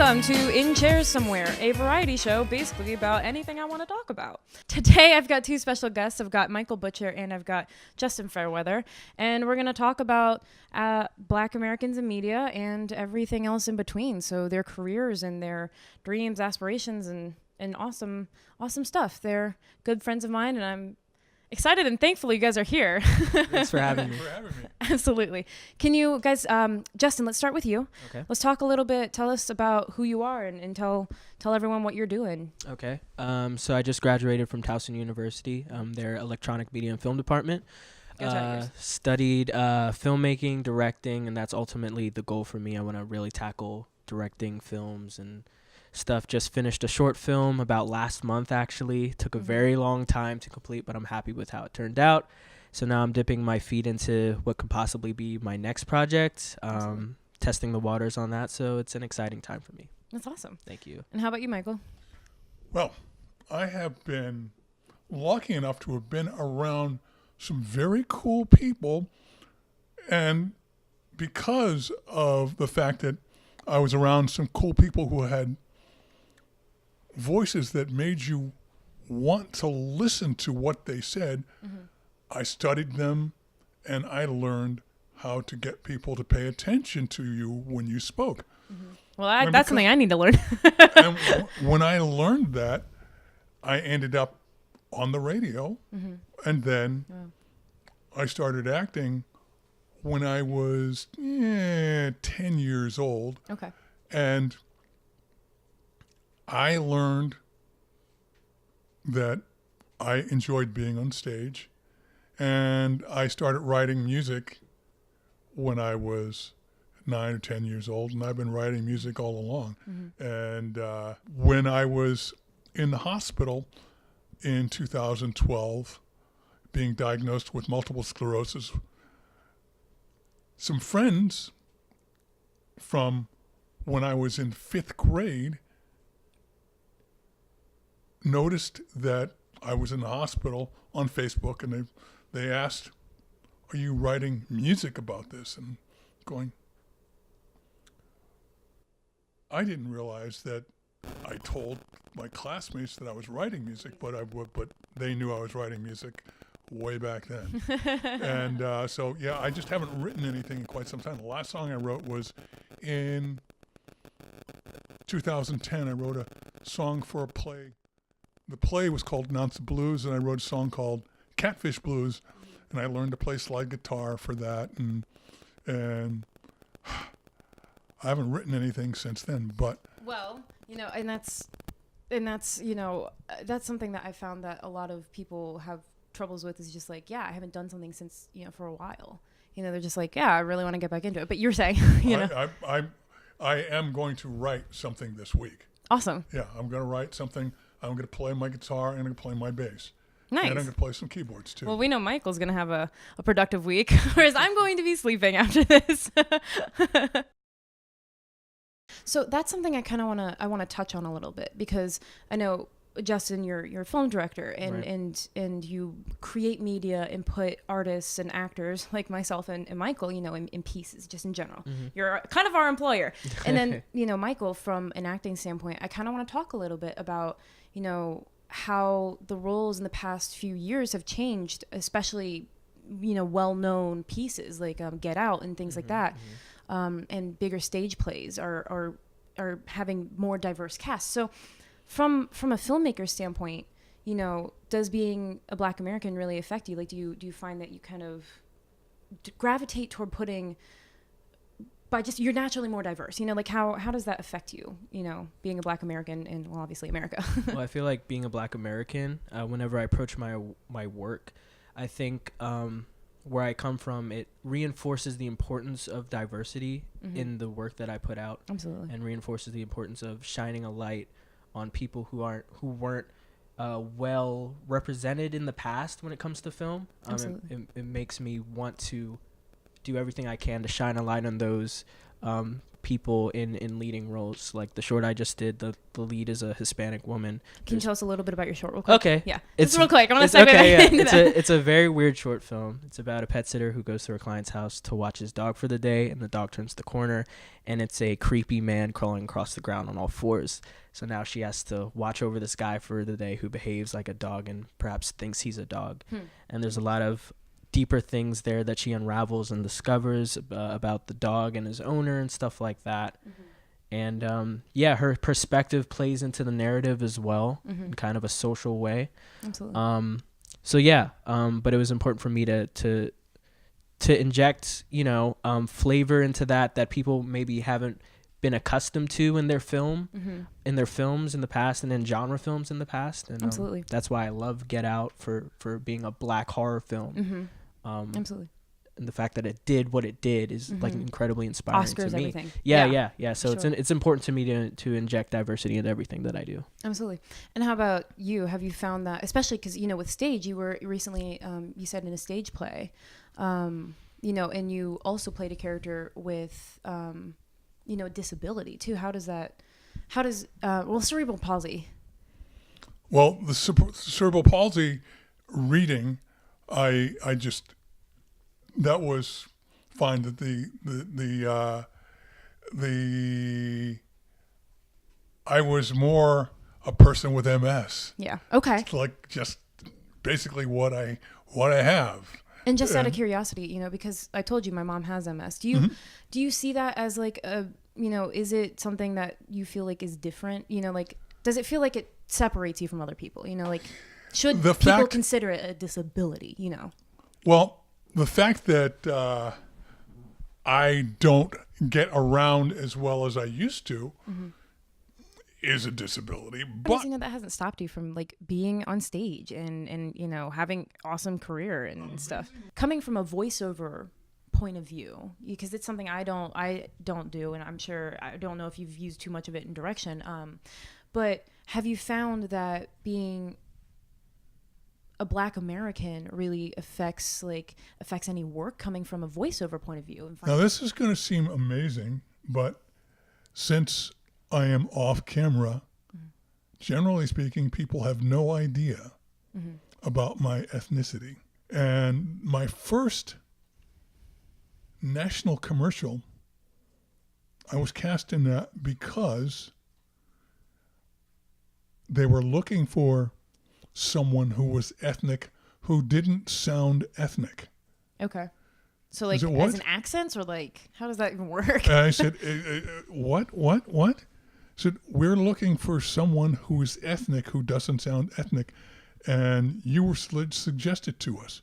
Welcome to In Chairs Somewhere, a variety show basically about anything I want to talk about. Today I've got two special guests. I've got Michael Butscher and I've got Justin Fairweather, and we're going to talk about Black Americans in media and everything else in between. So their careers and their dreams, aspirations, and awesome stuff. They're good friends of mine, and I'm excited and thankful you guys are here. Thanks for having me. Absolutely. Can you guys, Justin, let's start with you. Okay. Let's talk a little bit. Tell us about who you are and tell everyone what you're doing. Okay. So I just graduated from Towson University, their electronic media and film department. Studied filmmaking, directing, and that's ultimately the goal for me. I want to really tackle directing films and stuff. Just finished a short film about last month, actually. Took a very long time to complete, but I'm happy with how it turned out. So now I'm dipping my feet into what could possibly be my next project, testing the waters on that. So it's an exciting time for me. That's awesome. Thank you. And how about you, Michael? Well, I have been lucky enough to have been around some very cool people. And because of the fact that I was around some cool people who had voices that made you want to listen to what they said, I studied them and I learned how to get people to pay attention to you when you spoke. Well, that's something I need to learn. And when I learned that, I ended up on the radio, and then I started acting when I was 10 years old. Okay. And I learned that I enjoyed being on stage, and I started writing music when I was 9 or 10 years old, and I've been writing music all along. And when I was in the hospital in 2012, being diagnosed with multiple sclerosis, some friends from when I was in 5th grade noticed that I was in the hospital on Facebook, and they asked, "Are you writing music about this?" And going, I didn't realize that I told my classmates that I was writing music, but they knew I was writing music way back then. And so I just haven't written anything in quite some time. The last song I wrote was in 2010. I wrote a song for a play. The play was called Announce the Blues, and I wrote a song called Catfish Blues, and I learned to play slide guitar for that, and I haven't written anything since then. But well, and that's that's something that I found that a lot of people have troubles with, is just like, I haven't done something since for a while. They're just like, I really want to get back into it. But you're saying, I am going to write something this week. Awesome. Yeah, I'm going to write something. I'm going to play my guitar and I'm going to play my bass. Nice. And I'm going to play some keyboards too. Well, we know Michael's going to have a productive week, whereas I'm going to be sleeping after this. So that's something I kind of want to touch on a little bit, because I know, Justin, you're a film director, and Right. and you create media and put artists and actors like myself and Michael, in pieces, just in general. You're kind of our employer. And then, Michael, from an acting standpoint, I kind of want to talk a little bit about, how the roles in the past few years have changed, especially, well-known pieces like Get Out and things like that. And bigger stage plays are having more diverse casts. So from a filmmaker standpoint, does being a Black American really affect you? Like, do you find that you kind of gravitate toward putting, by just, you're naturally more diverse, like how does that affect you, being a Black American and, well, obviously America? Well, I feel like being a Black American, whenever I approach my work, I think where I come from, it reinforces the importance of diversity in the work that I put out. Absolutely. And reinforces the importance of shining a light on people who weren't well represented in the past when it comes to film. It makes me want to do everything I can to shine a light on those people in leading roles. Like the short I just did, the lead is a Hispanic woman. Can you tell us a little bit about your short real quick? Okay. Yeah. It's real quick. I want to segue into that. It's a very weird short film. It's about a pet sitter who goes to her client's house to watch his dog for the day, and the dog turns the corner, and it's a creepy man crawling across the ground on all fours. So now she has to watch over this guy for the day who behaves like a dog and perhaps thinks he's a dog. And there's a lot of deeper things there that she unravels and discovers about the dog and his owner and stuff like that. And her perspective plays into the narrative as well in kind of a social way. Absolutely. But it was important for me to inject flavor into that people maybe haven't been accustomed to in their film, in their films in the past, and in genre films in the past. And Absolutely. That's why I love Get Out for being a black horror film. Absolutely. And the fact that it did what it did is like incredibly inspiring Oscars, to me. everything. Yeah. So Sure. it's important to me to inject diversity into everything that I do. Absolutely. And how about you? Have you found that, especially because, with stage, you were recently, you said in a stage play, and you also played a character with, disability too. How does cerebral palsy? Well, the cerebral palsy reading, I just, that was fine. That I was more a person with MS. Yeah. Okay. It's like just basically what I have. And just out of curiosity, because I told you my mom has MS. Do you see that as like a, is it something that you feel like is different? Does it feel like it separates you from other people? Should people consider it a disability? Well, the fact that I don't get around as well as I used to is a disability. But that hasn't stopped you from like being on stage and having awesome career and stuff. Coming from a voiceover point of view, because it's something I don't do, and I'm sure I don't know if you've used too much of it in direction. But have you found that being a Black American really affects any work coming from a voiceover point of view? Now this is going to seem amazing, but since I am off camera, generally speaking, people have no idea about my ethnicity. And my first national commercial, I was cast in that because they were looking for someone who was ethnic who didn't sound ethnic. Okay. So like as an accent, or like how does that even work? And I said, what? I said, we're looking for someone who is ethnic who doesn't sound ethnic, and you were suggested to us.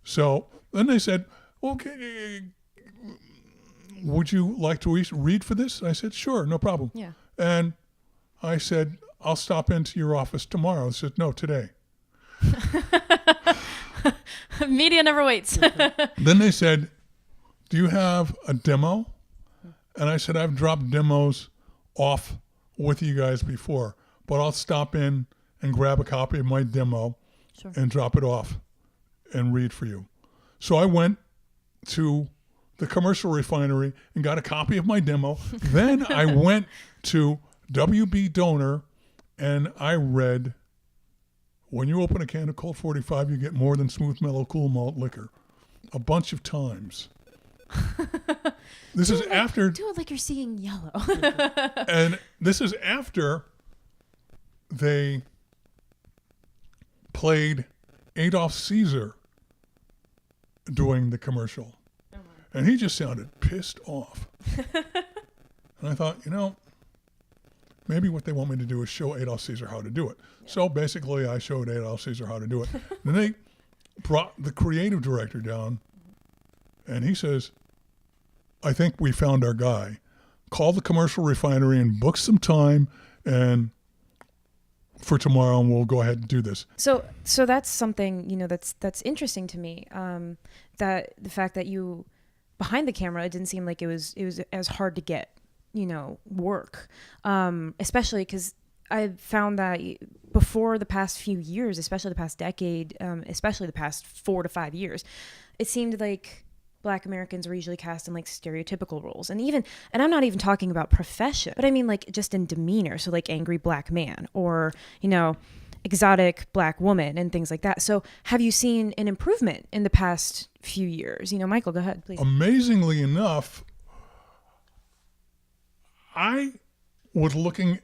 So then they said, okay, would you like to read for this? I said, sure, no problem. Yeah. And I said, I'll stop into your office tomorrow. I said, no, today. Media never waits. Then they said, do you have a demo? And I said, I've dropped demos off with you guys before, but I'll stop in and grab a copy of my demo and drop it off and read for you. So I went to the commercial refinery and got a copy of my demo. Then I went to WB Donor and I read, when you open a can of Colt 45, you get more than smooth, mellow, cool malt liquor. A bunch of times. This is after... Do it like you're seeing yellow. And this is after they played Adolf Caesar doing the commercial. And he just sounded pissed off. And I thought, maybe what they want me to do is show Adolf Caesar how to do it. Yeah. So basically I showed Adolf Caesar how to do it. Then they brought the creative director down and he says, I think we found our guy. Call the commercial refinery and book some time and for tomorrow, and we'll go ahead and do this. So that's something, that's interesting to me. That the fact that you behind the camera, it didn't seem like it was as hard to get, work. Especially because I found that before the past few years, especially the past decade, especially the past 4 to 5 years, it seemed like Black Americans are usually cast in like stereotypical roles. And I'm not even talking about profession, but I mean like just in demeanor. So like angry Black man or, exotic Black woman and things like that. So have you seen an improvement in the past few years? Michael, go ahead, please. Amazingly enough, I was looking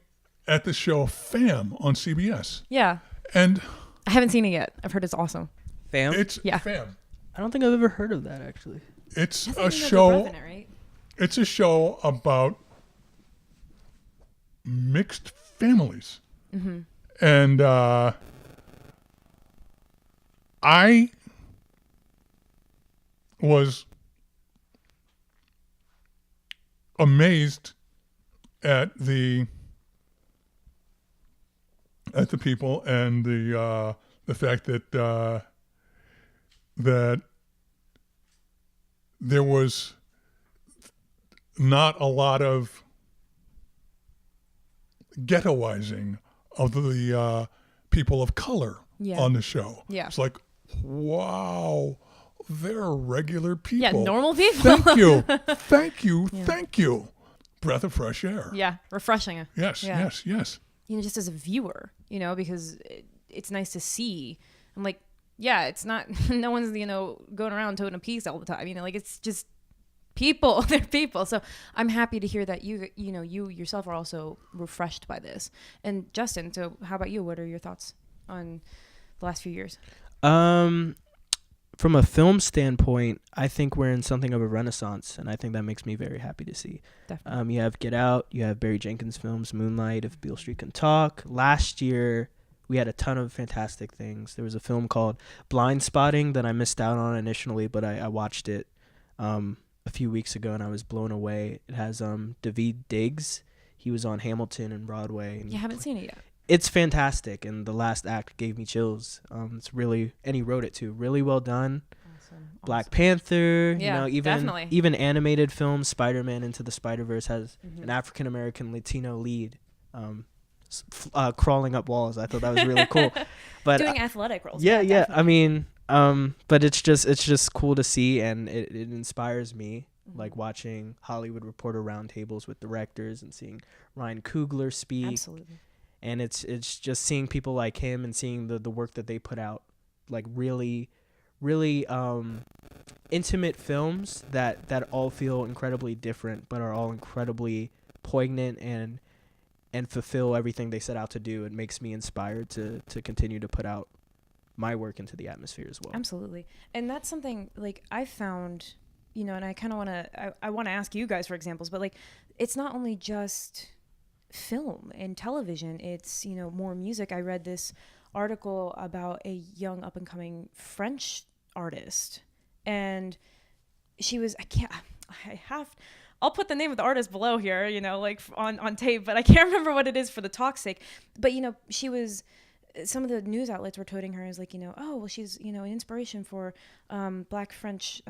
at the show Fam on CBS. Yeah. And I haven't seen it yet. I've heard it's awesome. Fam? Fam. I don't think I've ever heard of that, actually. It's a show. It, right? It's a show about mixed families. Mm-hmm. And I was amazed at the people and the fact that that there was not a lot of ghettoizing of the people of color on the show. Yeah. It's like, wow, they're regular people. Yeah, normal people. Thank you. Thank you. Yeah. Thank you. Breath of fresh air. Yeah, refreshing. Yes, Yeah. yes. Just as a viewer, because it's nice to see. I'm like, yeah, it's not, no one's, going around toting a piece all the time. It's just people. They're people. So I'm happy to hear that you yourself are also refreshed by this. And Justin, so how about you? What are your thoughts on the last few years? From a film standpoint, I think we're in something of a renaissance, and I think that makes me very happy to see. Definitely. You have Get Out, you have Barry Jenkins' films, Moonlight, If Beale Street Can Talk. Last year, we had a ton of fantastic things. There was a film called Blind Spotting that I missed out on initially, but I watched it a few weeks ago, and I was blown away. It has Daveed Diggs. He was on Hamilton and Broadway. And you haven't seen it yet. It's fantastic, and the last act gave me chills. It's really, and he wrote it too. Really well done. Awesome. Black Panther, Yeah, definitely. even animated films. Spider-Man Into the Spider-Verse has an African American Latino lead, crawling up walls. I thought that was really cool. But doing athletic roles. Yeah. Definitely. I mean, but it's just cool to see, and it inspires me. Like watching Hollywood Reporter roundtables with directors and seeing Ryan Coogler speak. Absolutely. And it's just seeing people like him and seeing the work that they put out, like really intimate films that all feel incredibly different, but are all incredibly poignant and fulfill everything they set out to do. It makes me inspired to continue to put out my work into the atmosphere as well. Absolutely. And that's something like I found, and I kind of I want to ask you guys for examples, but like it's not only just film and television, it's more music. I read this article about a young up and coming French artist, and she was I'll put the name of the artist below here, like on tape, but I can't remember what it is for the talk's sake. But she was, some of the news outlets were toting her as like, oh well, she's an inspiration for Black French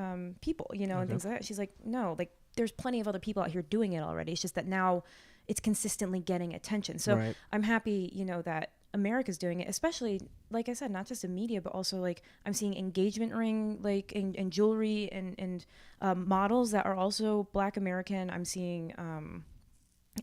people, and things like that. She's like, no, like there's plenty of other people out here doing it already. It's just that now it's consistently getting attention. So Right. I'm happy, that America's doing it, especially, like I said, not just in media, but also like I'm seeing engagement ring, like and jewelry and models that are also Black American. I'm seeing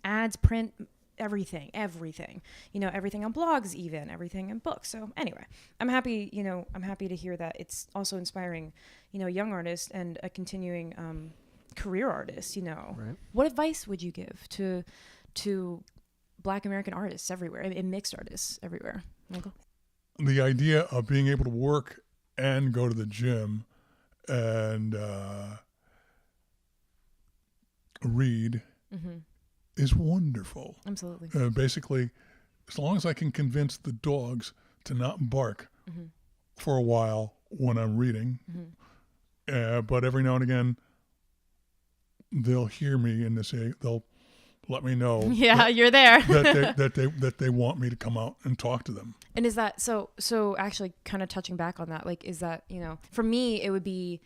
ads, print, everything, everything on blogs, even everything in books. So anyway, I'm happy to hear that it's also inspiring, young artists and a continuing career artists, Right. What advice would you give to Black American artists everywhere and mixed artists everywhere? Michael? The idea of being able to work and go to the gym and read is wonderful. Absolutely. Basically, as long as I can convince the dogs to not bark for a while when I'm reading, but every now and again, they'll hear me and they'll let me know. Yeah, you're there. that they want me to come out and talk to them. And is that so actually kind of touching back on that, like, is that, for me, it would be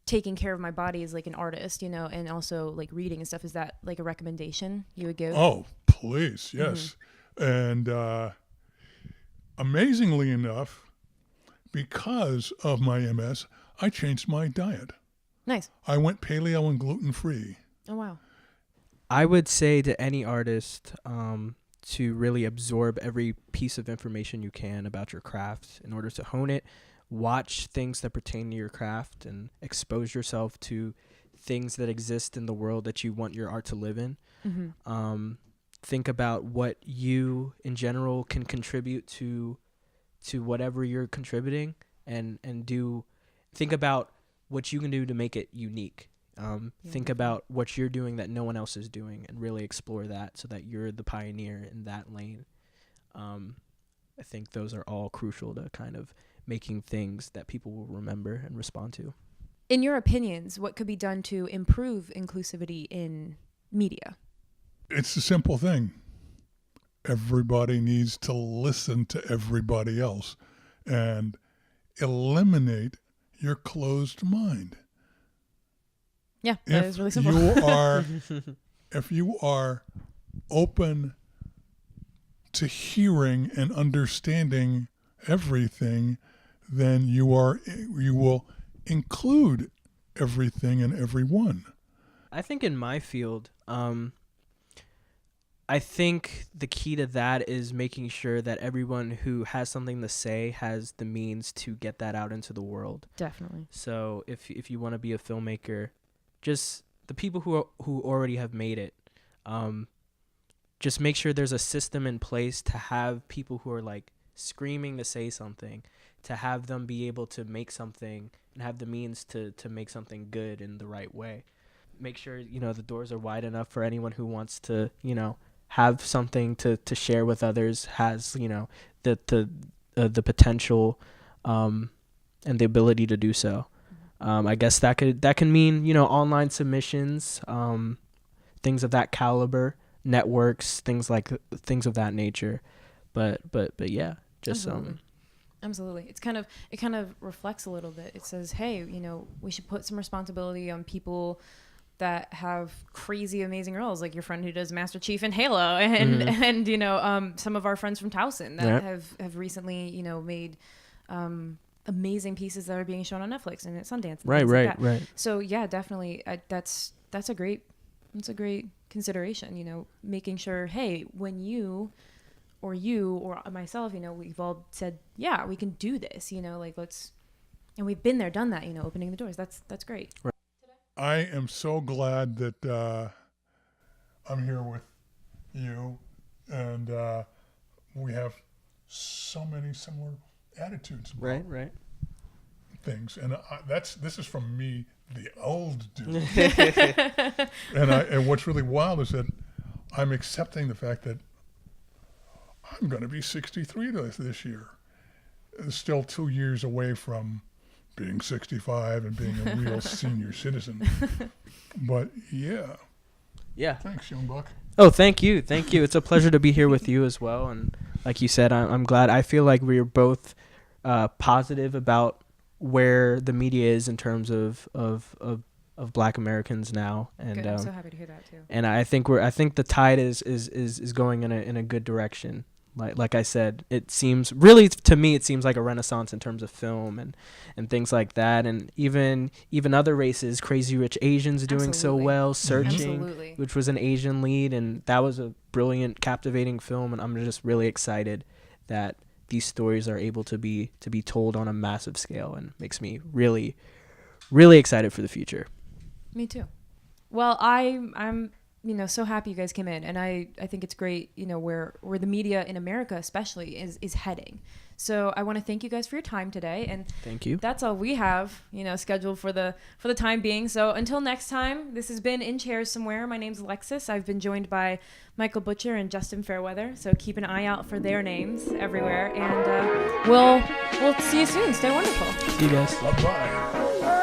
taking care of my body as like an artist, and also like reading and stuff. Is that like a recommendation you would give? Oh, please. Yes. And amazingly enough, because of my MS, I changed my diet. Nice. I went paleo and gluten-free. Oh, wow. I would say to any artist to really absorb every piece of information you can about your craft in order to hone it. Watch things that pertain to your craft and expose yourself to things that exist in the world that you want your art to live in. Mm-hmm. Think about what you in general can contribute to whatever you're contributing, and think about what you can do to make it unique. Think about what you're doing that no one else is doing, and really explore that so that you're the pioneer in that lane. I think those are all crucial to kind of making things that people will remember and respond to. In your opinions, what could be done to improve inclusivity in media? It's a simple thing. Everybody needs to listen to everybody else and eliminate your closed mind. Yeah, that is really simple. If you are open to hearing and understanding everything, then you will include everything and everyone. I think in my field, I think the key to that is making sure that everyone who has something to say has the means to get that out into the world. Definitely. So if you want to be a filmmaker, just the people who already have made it, just make sure there's a system in place to have people who are like screaming to say something, to have them be able to make something and have the means to make something good in the right way. Make sure, the doors are wide enough for anyone who wants to, have something to share with others, has, the potential and the ability to do so. I guess that can mean, online submissions, things of that caliber, networks, things of that nature. But yeah, just Absolutely. It kind of reflects a little bit. It says, hey, we should put some responsibility on people that have crazy, amazing roles, like your friend who does Master Chief and Halo, and some of our friends from Towson that have recently, made amazing pieces that are being shown on Netflix and at Sundance. And right. So yeah, definitely, that's a great consideration. Making sure, hey, when you or myself, we've all said, yeah, we can do this, let's, and we've been there, done that, opening the doors. That's great. Right. I am so glad that I'm here with you, and we have so many similar attitudes about things. And this is from me, the old dude. and what's really wild is that I'm accepting the fact that I'm going to be 63 this year. It's still 2 years away from being 65 and being a real senior citizen. But yeah. Thanks, young buck. Oh, thank you. It's a pleasure to be here with you as well. And like you said, I'm glad. I feel like we're both positive about where the media is in terms of Black Americans now. And good. I'm so happy to hear that too. And I think the tide is going in a good direction. Like I said, it seems to me like a renaissance in terms of film and things like that, and even other races. Crazy Rich Asians doing so well. Searching, which was an Asian lead, and that was a brilliant, captivating film. And I'm just really excited that these stories are able to be told on a massive scale, and makes me really, really excited for the future. Me too. Well, I'm so happy you guys came in, and I think it's great, where the media in America especially is heading. So I want to thank you guys for your time today, and thank you. That's all we have, scheduled for the time being. So until next time, this has been In Chairs Somewhere. My name's Alexis. I've been joined by Michael Butscher and Justin Fairweather. So keep an eye out for their names everywhere, and we'll see you soon. Stay wonderful. See you guys. Bye-bye.